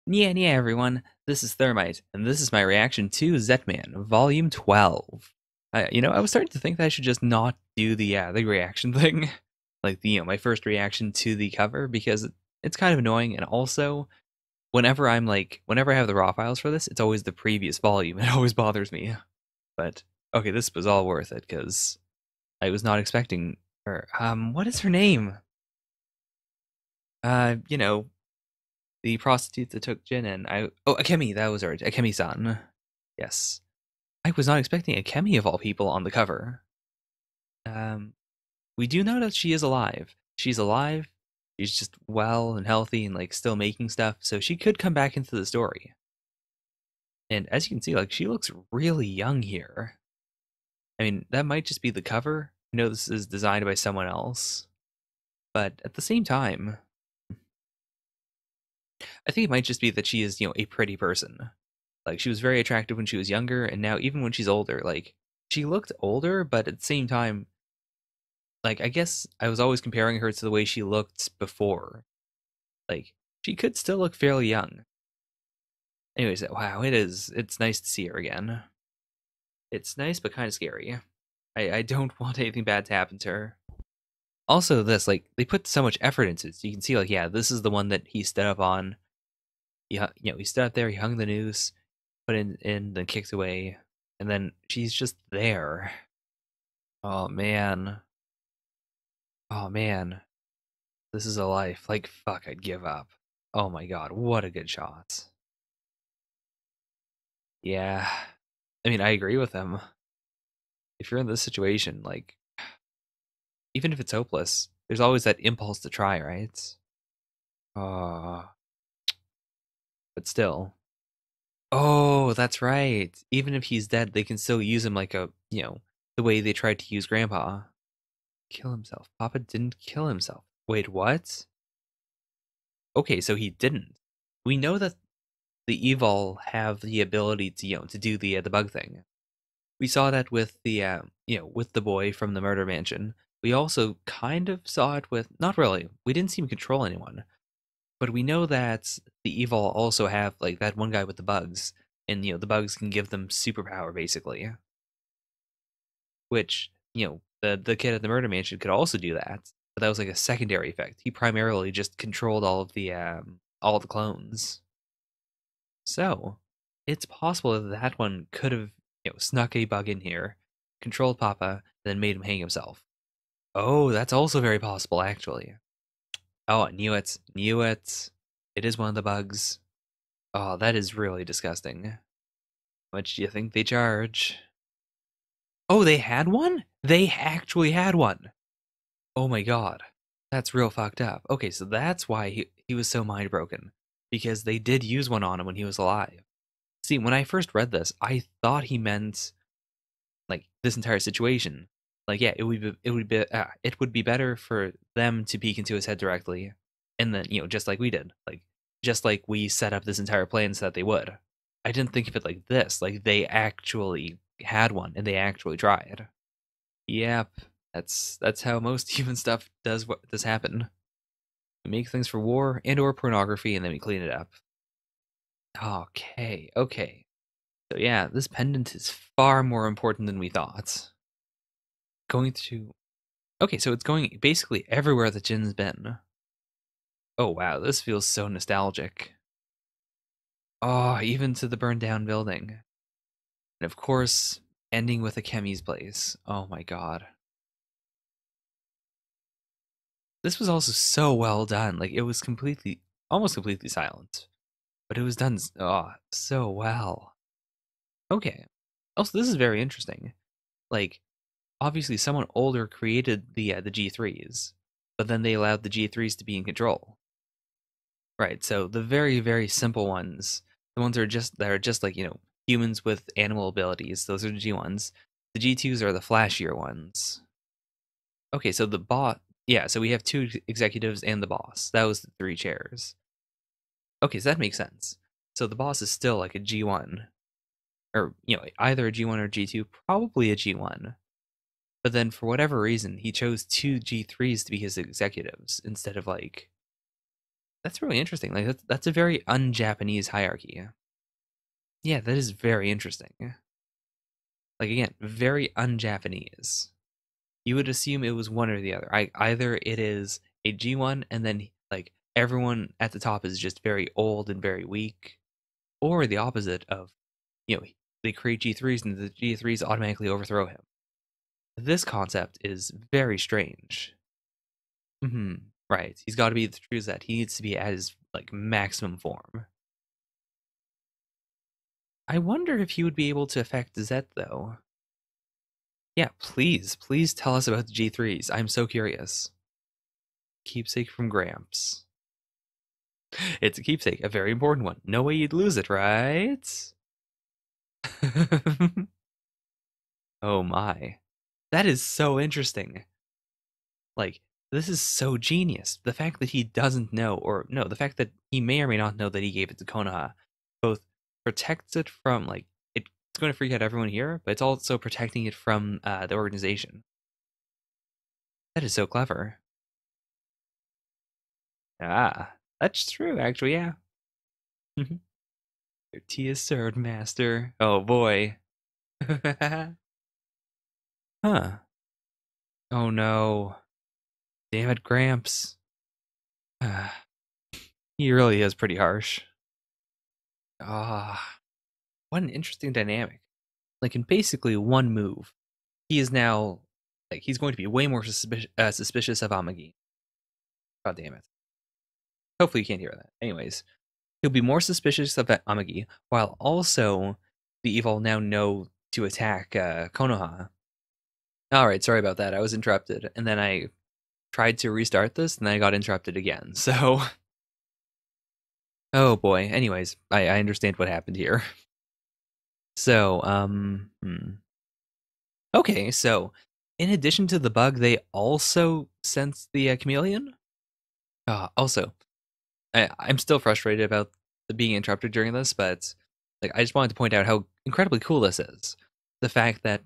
Yeah, everyone. This is Thermite, and this is my reaction to Zetman, Volume 12. I was starting to think that I should just not do the reaction thing, like my first reaction to the cover, because it's kind of annoying, and also whenever I have the raw files for this, it's always the previous volume. It always bothers me. But okay, this was all worth it because I was not expecting her. What is her name? Uh, you know, the prostitute that took Jin, and Akemi, that was right, Akemi-san. Yes, I was not expecting Akemi of all people on the cover. Um, we do know that she is alive. She's alive. She's just well and healthy and like still making stuff, so she could come back into the story. And as you can see, like she looks really young here. I mean, that might just be the cover. I know this is designed by someone else, but at the same time, I think it might just be that she is, a pretty person. Like she was very attractive when she was younger, and now even when she's older, like she looked older, but at the same time, like I guess I was always comparing her to the way she looked before. Like she could still look fairly young. Anyways, wow, it's nice to see her again. It's nice but kind of scary. I don't want anything bad to happen to her. Also, this like they put so much effort into it. So you can see like yeah, this is the one that he stood up on. Yeah, he stood up there, he hung the noose, put in, then kicked away, and then she's just there. Oh man. Oh man. This is a life. Like fuck, I'd give up. Oh my god, what a good shot. Yeah. I mean, I agree with him. If you're in this situation, like even if it's hopeless, there's always that impulse to try, right? Oh, but still. Oh, that's right. Even if he's dead, they can still use him like the way they tried to use Grandpa. Kill himself. Papa didn't kill himself. Wait, what? Okay, so he didn't. We know that the evil have the ability to to do the bug thing. We saw that with with the boy from the murder mansion. We also kind of saw it with not really. We didn't see him control anyone, but we know that the evil also have like that one guy with the bugs, and the bugs can give them superpower basically. Which the kid at the murder mansion could also do that, but that was like a secondary effect. He primarily just controlled all the clones. So it's possible that that one could have snuck a bug in here, controlled Papa, then made him hang himself. Oh, that's also very possible actually. Oh, I knew it, knew it. It is one of the bugs. Oh, that is really disgusting. How much do you think they charge? Oh, they had one? They actually had one. Oh my god. That's real fucked up. Okay, so that's why he was so mind broken. Because they did use one on him when he was alive. See, when I first read this, I thought he meant like this entire situation. Like, yeah, it would be better for them to peek into his head directly, and then just like we did, like just like we set up this entire plan so that they would. I didn't think of it like this. Like they actually had one and they actually tried. Yep, that's how most human stuff does happen. We make things for war and or pornography, and then we clean it up. Okay, okay. So yeah, this pendant is far more important than we thought. Going to Okay, so it's going basically everywhere that Jin's been. Oh wow, this feels so nostalgic. Oh, even to the burned down building. And of course, ending with Akemi's place. Oh my god. This was also so well done. Like it was almost completely silent, but it was done so well. Okay. Also, this is very interesting. Like obviously someone older created the G3s, but then they allowed the G3s to be in control. Right. So the very, very simple ones, the ones that are just like, humans with animal abilities, those are the G1s. The G2s are the flashier ones. Okay, so the boss, yeah, so we have two executives and the boss. That was the three chairs. Okay, so that makes sense. So the boss is still like a G1, or either a G1 or G2, probably a G1. But then for whatever reason, he chose two G3s to be his executives instead of like That's really interesting. Like that's a very un-Japanese hierarchy. Yeah, that is very interesting. Like again, very un-Japanese. You would assume it was one or the other. Either it is a G1 and then like everyone at the top is just very old and very weak, or the opposite of, they create G3s and the G3s automatically overthrow him. This concept is very strange. Hmm. Right. He's got to be the true Zet. He needs to be at his like maximum form. I wonder if he would be able to affect Zet though. Yeah, please tell us about the G3s. I'm so curious. Keepsake from Gramps. It's a keepsake, a very important one. No way you'd lose it, right? Oh my. That is so interesting. Like, this is so genius. The fact that he doesn't know, or no, the fact that he may or may not know that he gave it to Konoha, both protects it from, like, it's going to freak out everyone here, but it's also protecting it from the organization. That is so clever. Ah, that's true, actually, yeah. Your tea is served, master. Oh boy. Huh. Oh no. Damn it, Gramps. He really is pretty harsh. Ah, what an interesting dynamic. Like in basically one move, he is now like he's going to be way more suspicious of Amagi. God damn it. Hopefully you can't hear that. Anyways, he'll be more suspicious of Amagi while also the evil now know to attack Konoha. All right, sorry about that. I was interrupted, and then I tried to restart this, and then I got interrupted again. So, oh boy. Anyways, I understand what happened here. So, okay, so in addition to the bug, they also sense the chameleon. Also, I'm still frustrated about the being interrupted during this, but like I just wanted to point out how incredibly cool this is. The fact that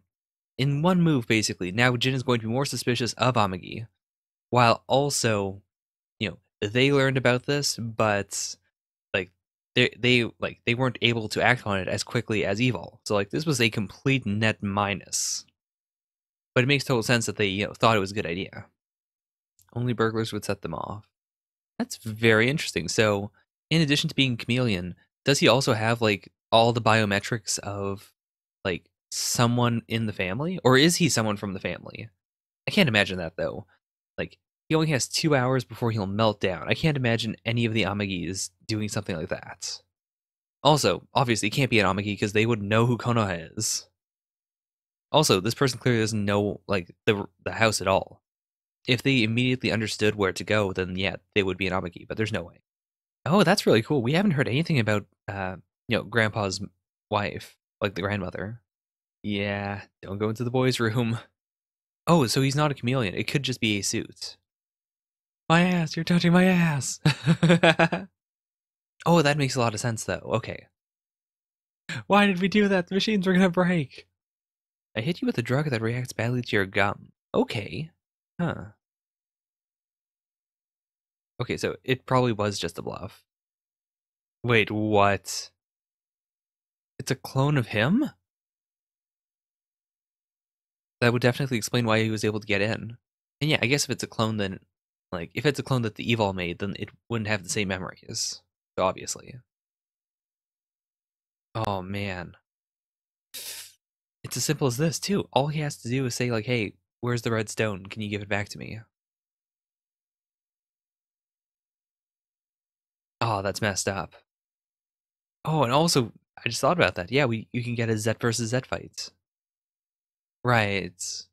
in one move, basically, now Jin is going to be more suspicious of Amagi, while also, they learned about this, but like they weren't able to act on it as quickly as evil. So like this was a complete net minus. But it makes total sense that they, thought it was a good idea. Only burglars would set them off. That's very interesting. So, in addition to being chameleon, does he also have like all the biometrics of like someone in the family, or is he someone from the family? I can't imagine that though. Like he only has 2 hours before he'll melt down. I can't imagine any of the Amagis doing something like that. Also, obviously, it can't be an Amagi because they would know who Konoha is. Also, this person clearly doesn't know like the house at all. If they immediately understood where to go, then yeah, they would be an Amagi, but there's no way. Oh, that's really cool. We haven't heard anything about Grandpa's wife, like the grandmother. Yeah, don't go into the boys' room. Oh, so he's not a chameleon. It could just be a suit. My ass, you're touching my ass. Oh, that makes a lot of sense though. Okay. Why did we do that? The machines were gonna break. I hit you with a drug that reacts badly to your gum. Okay. Huh. Okay, so it probably was just a bluff. Wait, what? It's a clone of him? That would definitely explain why he was able to get in. And yeah, I guess if it's a clone, then, like, if it's a clone that the Evil made, then it wouldn't have the same memories. Obviously. Oh, man. It's as simple as this, too. All he has to do is say, like, hey, where's the red stone? Can you give it back to me? Oh, that's messed up. Oh, and also, I just thought about that. Yeah, you can get a Zet versus Zet fight. Right.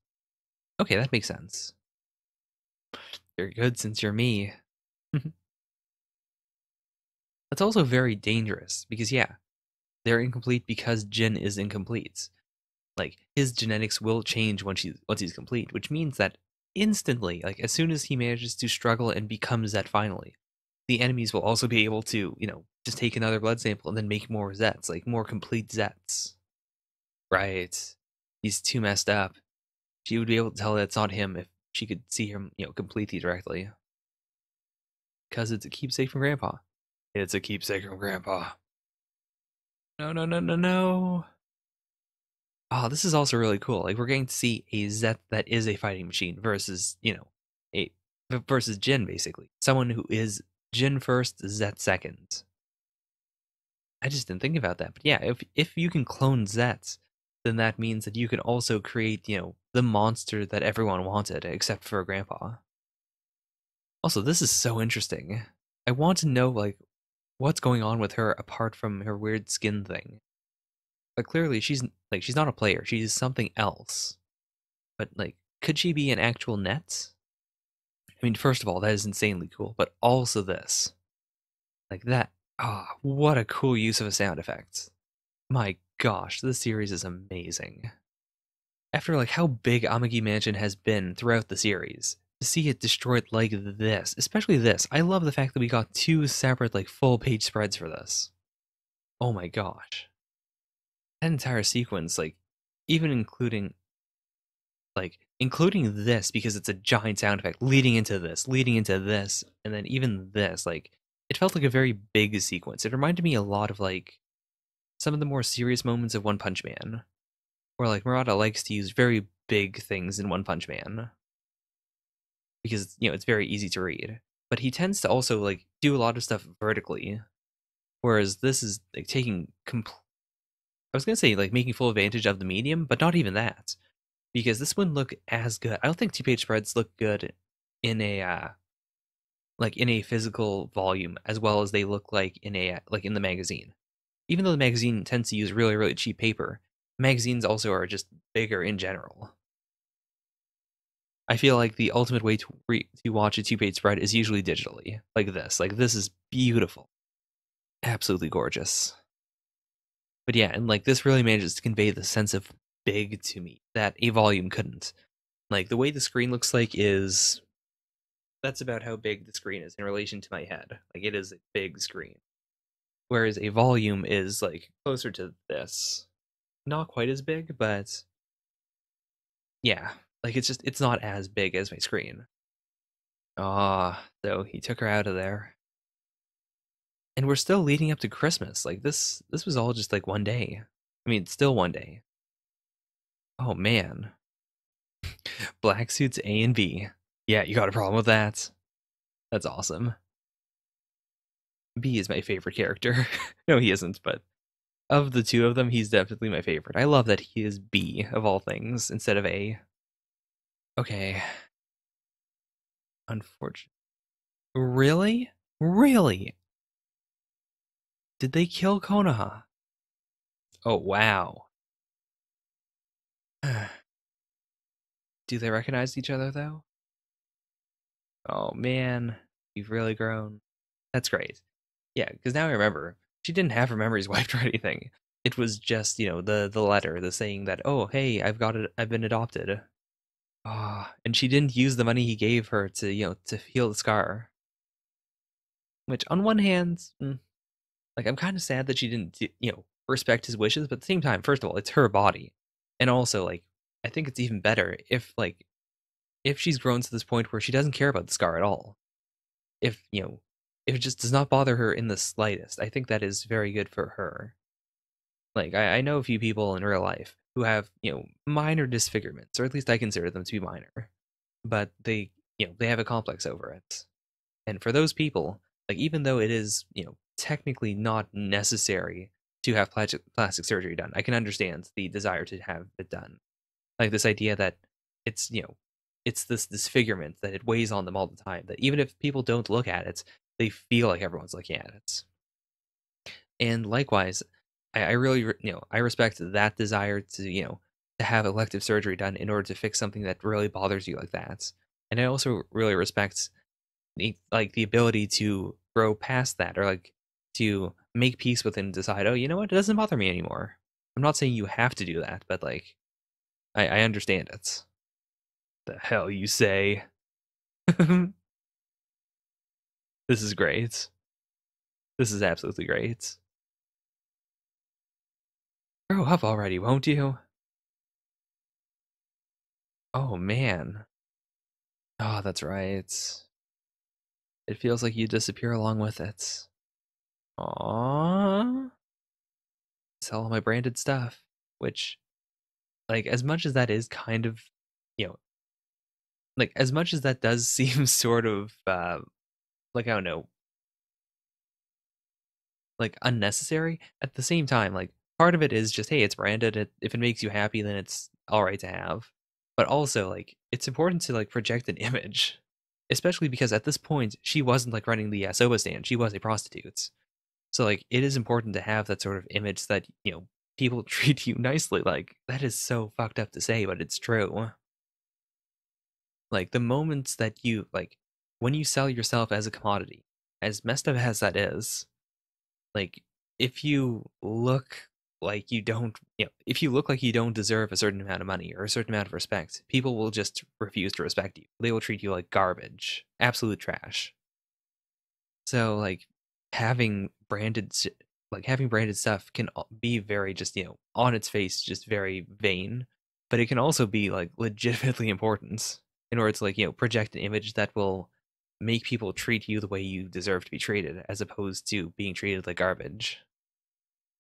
Okay, that makes sense. You're good since you're me. That's also very dangerous because, yeah, they're incomplete because Jin is incomplete. Like his genetics will change once he's complete, which means that instantly, like as soon as he manages to struggle and become Zet finally, the enemies will also be able to, just take another blood sample and then make more Zets, like more complete Zets. Right. He's too messed up. She would be able to tell that it's not him if she could see him, completely directly. Because it's a keepsake from Grandpa. It's a keepsake from Grandpa. No, no, no, no, no. Oh, this is also really cool. Like we're getting to see a Zet that is a fighting machine versus, a versus Jin basically. Someone who is Jin first, Zet second. I just didn't think about that. But yeah, if you can clone Zets, then that means that you can also create, the monster that everyone wanted except for Grandpa. Also, this is so interesting. I want to know like what's going on with her apart from her weird skin thing. But clearly she's not a player. She's something else. But like could she be an actual net? I mean, first of all, that is insanely cool, but also this. Like that. Ah, what a cool use of a sound effect. My gosh, this series is amazing. After like how big Amagi Mansion has been throughout the series, to see it destroyed like this, especially this, I love the fact that we got two separate like full page spreads for this. Oh my gosh. That entire sequence, like even including this because it's a giant sound effect leading into this, and then even this, like it felt like a very big sequence. It reminded me a lot of like some of the more serious moments of One Punch Man, where like Murata likes to use very big things in One Punch Man because it's very easy to read. But he tends to also like do a lot of stuff vertically, whereas this is like taking I was gonna say like making full advantage of the medium, but not even that because this wouldn't look as good. I don't think two-page spreads look good in a in a physical volume as well as they look like in a like in the magazine. Even though the magazine tends to use really really cheap paper, magazines also are just bigger in general. I feel like the ultimate way to watch a two-page spread is usually digitally, like this. Like this is beautiful, absolutely gorgeous. But yeah, and like this really manages to convey the sense of big to me that a volume couldn't. Like the way the screen looks like is that's about how big the screen is in relation to my head. Like it is a big screen. Whereas a volume is like closer to this. Not quite as big, but yeah. Like it's not as big as my screen. Ah, so he took her out of there. And we're still leading up to Christmas. Like this was all just like one day. I mean, still one day. Oh man. Black suits A and B. Yeah, you got a problem with that? That's awesome. B is my favorite character. No, he isn't, but of the two of them, he's definitely my favorite. I love that he is B of all things instead of A. Okay. Unfortunate. Really? Really? Did they kill Konoha? Oh, wow. Do they recognize each other, though? Oh, man. You've really grown. That's great. Yeah, because now I remember. She didn't have her memories wiped or anything. It was just, the letter, the saying that, oh, hey, I've got it, I've been adopted. Ah, and she didn't use the money he gave her to, to heal the scar. Which, on one hand, like I'm kind of sad that she didn't, respect his wishes. But at the same time, first of all, it's her body, and also like I think it's even better if she's grown to this point where she doesn't care about the scar at all. If if it just does not bother her in the slightest, I think that is very good for her. Like I know a few people in real life who have minor disfigurements, or at least I consider them to be minor, but they have a complex over it. And for those people, like even though it is, technically not necessary to have plastic surgery done, I can understand the desire to have it done. Like this idea that it's, it's this disfigurement that it weighs on them all the time, that even if people don't look at it, they feel like everyone's looking at it. And likewise, I really, I respect that desire to, to have elective surgery done in order to fix something that really bothers you like that. And I also really respect the ability to grow past that, or like to make peace with it and decide, oh, you know what, it doesn't bother me anymore. I'm not saying you have to do that, but like I understand it. The hell you say? This is great. This is absolutely great. Grow up already, won't you? Oh man. Oh, that's right. It feels like you disappear along with it. Aww. Sell all my branded stuff, which, like, as much as that is kind of, you know, like, as much as that does seem sort of, like, I don't know, like, unnecessary, at the same time, like, part of it is just, hey, it's branded. If it makes you happy, then it's all right to have. But also, like, it's important to, like, project an image, especially because at this point, she wasn't, like, running the soba stand. She was a prostitute. So, like, it is important to have that sort of image that, people treat you nicely. Like, that is so fucked up to say, but it's true. Like, the moments that you, like, when you sell yourself as a commodity, as messed up as that is, like, if you look like you don't, if you look like you don't deserve a certain amount of money or a certain amount of respect, people will just refuse to respect you. They will treat you like garbage, absolute trash. So like having having branded stuff can be very just, on its face just very vain, but it can also be like legitimately important in order to like, project an image that will make people treat you the way you deserve to be treated as opposed to being treated like garbage.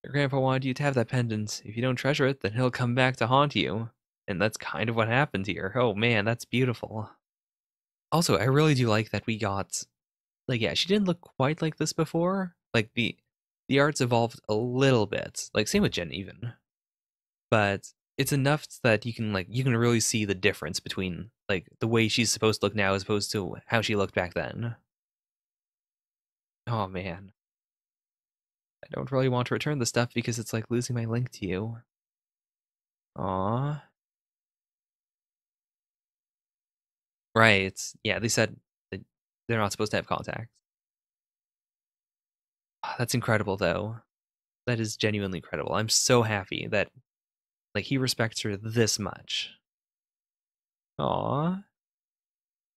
Your grandpa wanted you to have that pendant. If you don't treasure it, then he'll come back to haunt you. And that's kind of what happened here. Oh man, that's beautiful. Also, I really do like that we got, like, yeah, she didn't look quite like this before. Like the art's evolved a little bit. Like same with Jen even. But it's enough that you can really see the difference between like the way she's supposed to look now as opposed to how she looked back then. Oh man. I don't really want to return the stuff because it's like losing my link to you. Aw. Right. Yeah, they said that they're not supposed to have contact. That's incredible though. That is genuinely incredible. I'm so happy that like he respects her this much. Aw.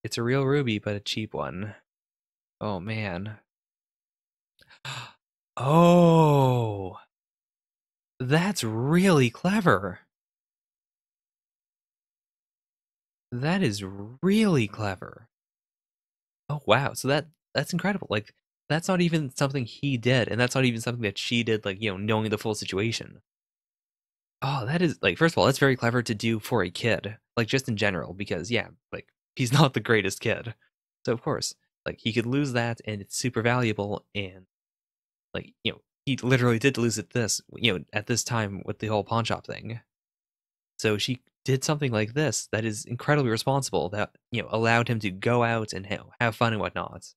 It's a real ruby, but a cheap one. Oh man. Oh, that's really clever. That is really clever. Oh wow. So that's incredible. Like that's not even something he did, and that's not even something that she did, like, knowing the full situation. Oh, that is like first of all, that's very clever to do for a kid. Like just in general, because yeah, like he's not the greatest kid. So of course, like he could lose that and it's super valuable and like, he literally did lose it at this time with the whole pawn shop thing. So she did something like this that is incredibly responsible that, allowed him to go out and have fun and whatnot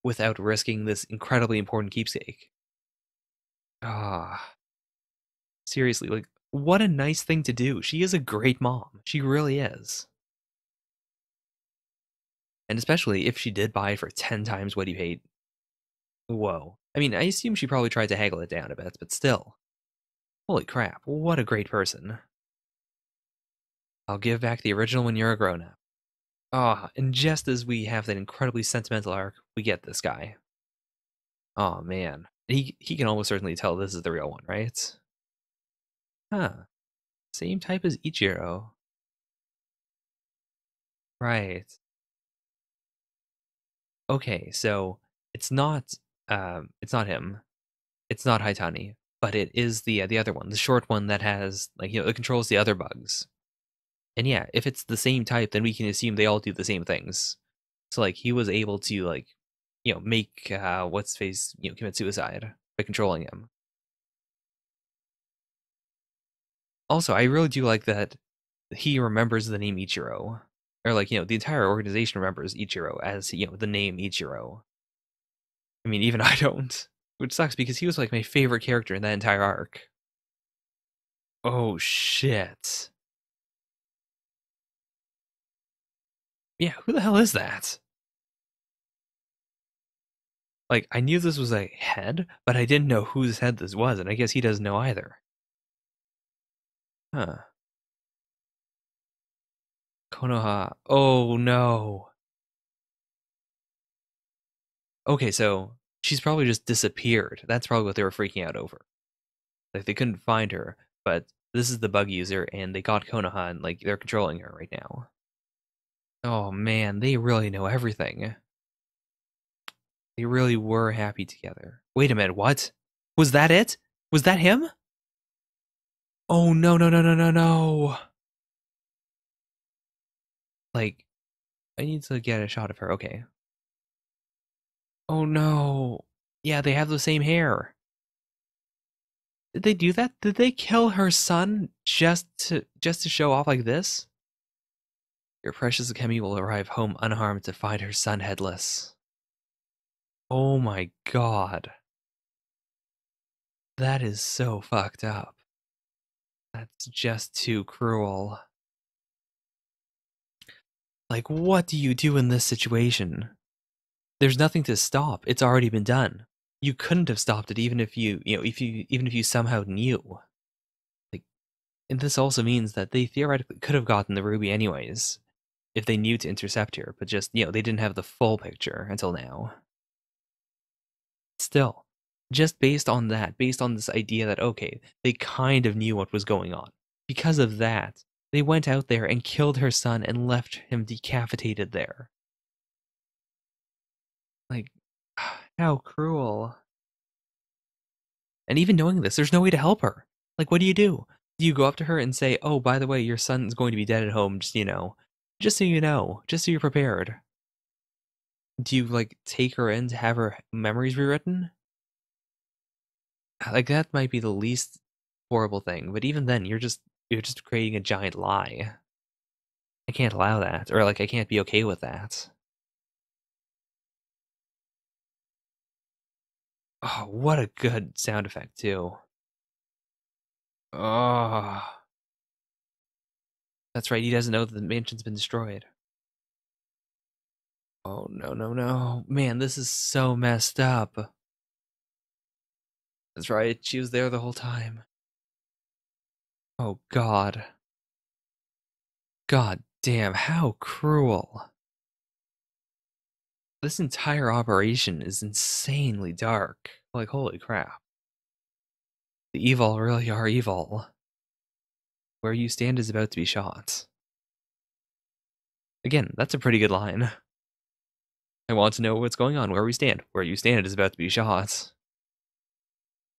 without risking this incredibly important keepsake. Ah, seriously, like what a nice thing to do. She is a great mom. She really is. And especially if she did buy it for 10 times what you paid. Whoa. I mean, I assume she probably tried to haggle it down a bit, but still. Holy crap, what a great person. I'll give back the original when you're a grown up. Ah, and just as we have that incredibly sentimental arc, we get this guy. Oh man. He can almost certainly tell this is the real one, right? Huh. Same type as Ichiro. Right. Okay, so it's not him. It's not Haitani, but it is the other one, the short one that has like, it controls the other bugs. And yeah, if it's the same type, then we can assume they all do the same things. So like he was able to like, make what's his face, commit suicide by controlling him. Also, I really do like that he remembers the name Ichiro. Or like, the entire organization remembers Ichiro as, the name Ichiro. I mean, even I don't. Which sucks because he was like my favorite character in that entire arc. Oh shit. Yeah, who the hell is that? Like, I knew this was a head, but I didn't know whose head this was, and I guess he doesn't know either. Huh. Konoha. Oh no. Okay, so she's probably just disappeared. That's probably what they were freaking out over. Like they couldn't find her, but this is the bug user, and they got Konoha, and like they're controlling her right now. Oh man, they really know everything. They really were happy together. Wait a minute, what? Was that it? Was that him? Oh no no no no no no! Like, I need to get a shot of her. Okay. Oh no. Yeah, they have the same hair. Did they do that? Did they kill her son just to show off like this? Your precious Kemi will arrive home unharmed to find her son headless. Oh my god. That is so fucked up. That's just too cruel. Like, what do you do in this situation? There's nothing to stop. It's already been done. You couldn't have stopped it even if even if you somehow knew. Like, and this also means that they theoretically could have gotten the ruby anyways if they knew to intercept her, but just, they didn't have the full picture until now. Still, just based on that, based on this idea that, okay, they kind of knew what was going on. Because of that, they went out there and killed her son and left him decapitated there. Like, how cruel. And even knowing this, there's no way to help her. Like, what do? Do you go up to her and say, oh, by the way, your son's going to be dead at home, just so you know, just so you're prepared? Do you, like, take her in to have her memories rewritten? Like, that might be the least horrible thing, but even then, you're just creating a giant lie. I can't allow that, or, like, I can't be okay with that. Oh, what a good sound effect, too. Oh, that's right, he doesn't know that the mansion's been destroyed. Oh, no, no, no. Man, this is so messed up. That's right, she was there the whole time. Oh, God. God damn, how cruel. This entire operation is insanely dark. Like, holy crap. The evil really are evil. Where you stand is about to be shot. Again, that's a pretty good line. I want to know what's going on where we stand. Where you stand is about to be shot.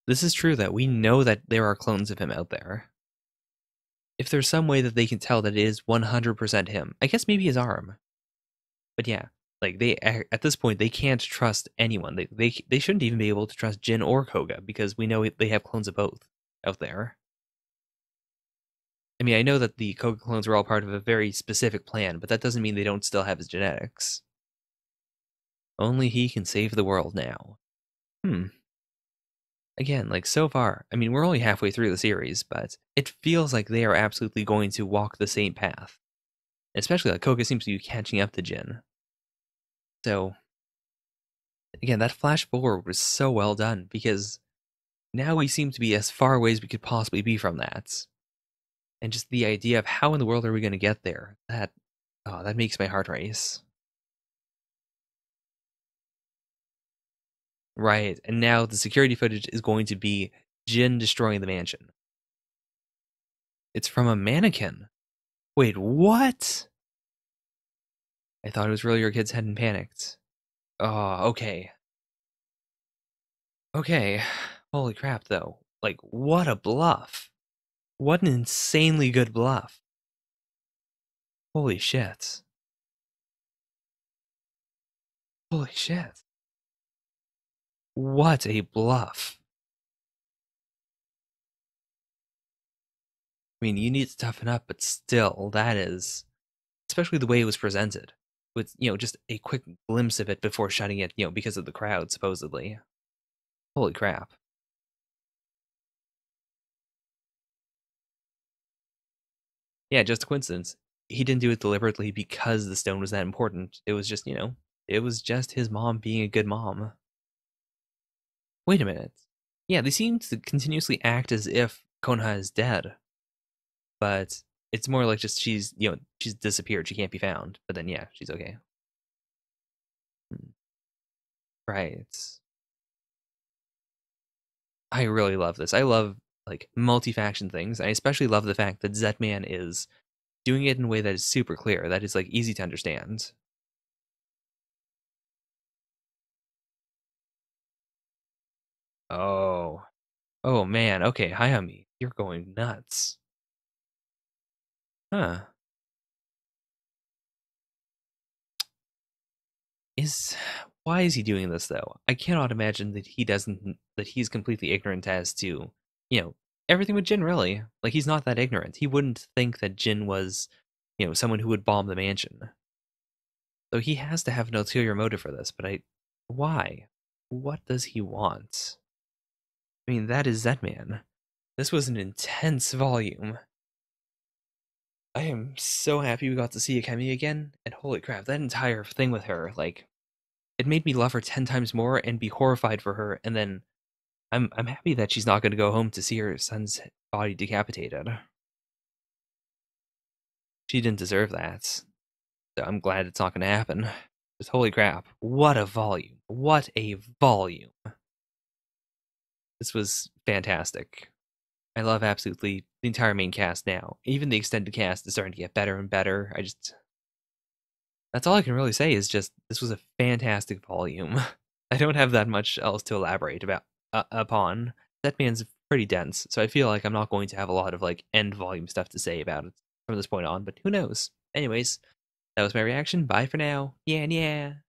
This is true that we know that there are clones of him out there. If there's some way that they can tell that it is 100% him, I guess maybe his arm. But yeah, like at this point they can't trust anyone. They shouldn't even be able to trust Jin or Koga because we know they have clones of both out there. I mean, I know that the Koga clones were all part of a very specific plan, but that doesn't mean they don't still have his genetics. Only he can save the world now. Again, like so far, I mean, we're only halfway through the series, but it feels like they are absolutely going to walk the same path. Especially like Koga seems to be catching up to Jin. So, again, that flash forward was so well done because now we seem to be as far away as we could possibly be from that. And just the idea of how in the world are we going to get there, that makes my heart race. Right, and now the security footage is going to be Jin destroying the mansion. It's from a mannequin. Wait, what? I thought it was really your kids hadn't panicked. Oh, okay. Okay. Holy crap, though. Like, what a bluff. What an insanely good bluff. Holy shit. Holy shit. What a bluff. I mean, you need to toughen up, but still, that is, especially the way it was presented, with, just a quick glimpse of it before shutting it, because of the crowd, supposedly. Holy crap. Yeah, just a coincidence. He didn't do it deliberately because the stone was that important. It was just, it was just his mom being a good mom. Wait a minute. Yeah, they seem to continuously act as if Konoha is dead, but it's more like just she's disappeared. She can't be found. But then, yeah, she's okay. Hmm. Right. I really love this. I love like multi-faction things. I especially love the fact that Zetman is doing it in a way that is super clear, that is like easy to understand. Oh. Oh, man. Okay, Hayami, you're going nuts. Huh. Is Why is he doing this though? I cannot imagine that he's completely ignorant as to, you know, everything with Jin really. Like he's not that ignorant. He wouldn't think that Jin was, someone who would bomb the mansion. So he has to have an ulterior motive for this, but why? What does he want? I mean, that is Zetman. This was an intense volume. I am so happy we got to see Akemi again, and holy crap, that entire thing with her, like, it made me love her 10 times more and be horrified for her, and then I'm happy that she's not gonna go home to see her son's body decapitated. She didn't deserve that. So I'm glad it's not gonna happen. Just holy crap. What a volume. What a volume. This was fantastic. I love absolutely the entire main cast now. Even the extended cast is starting to get better and better. That's all I can really say is just this was a fantastic volume. I don't have that much else to elaborate about upon. That man's pretty dense, so I feel like I'm not going to have a lot of like end volume stuff to say about it from this point on, but who knows? Anyways, that was my reaction. Bye for now. Yeah, yeah.